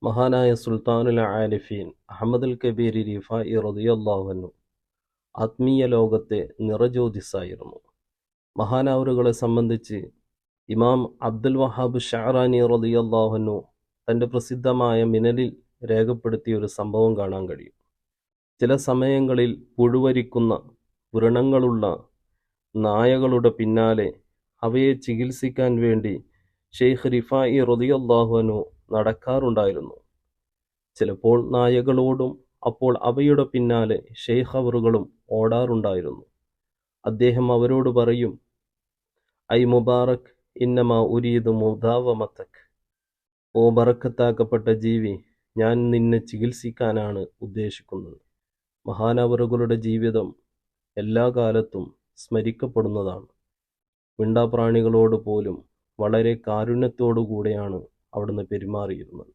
മഹാനായ സുൽത്താനുൽ ആരിഫീൻ അഹ്മദുൽ കബീർ റിഫായി റളിയല്ലാഹു അൻഹു ആത്മീയ ലോകത്തെ നിറജ്യോതിസായിരുന്നു. മഹാനവറുകളെ സംബന്ധിച്ച് ഇമാം അബ്ദുൽ വഹാബ് ഷഅറാനി റളിയല്ലാഹു അൻഹു തൻ്റെ പ്രസിദ്ധമായ മിനലിൽ രേഖപ്പെടുത്തിയ ഒരു സംഭവം കാണാൻ കഴിയും. ചില സമയങ്ങളിൽ പുഴുവരിക്കുന്ന വ്രണങ്ങളുള്ള നായകളുടെ പിന്നാലെ അവയെ ചികിത്സിക്കാൻ വേണ്ടി ഷെയ്ഖ് റിഫായി റളിയല്ലാഹു അൻഹു നടക്കാറുണ്ടായിരുന്നു. ചിലപ്പോൾ നായകളോടും അപ്പോൾ അവയുടെ പിന്നാലെ ഷെയ്ഖ് അവറുകളും ഓടാറുണ്ടായിരുന്നു. അദ്ദേഹം അവരോട് പറയും, ഐ മുബാറക് ഇന്നമാ ഉരീദു മുദാവമതക്, ഓ ബറക്കത്താക്കപ്പെട്ട ജീവി, ഞാൻ നിന്നെ ചികിത്സിക്കാനാണ് ഉദ്ദേശിക്കുന്നത്. മഹാനവറുകളുടെ ജീവിതം എല്ലാ കാലത്തും സ്മരിക്കപ്പെടുന്നതാണ്. മിണ്ടാപ്രാണികളോട് പോലും വളരെ കാരുണ്യത്തോടു കൂടെയാണ് അവിടുന്ന് പെരുമാറിയിരുന്നത്.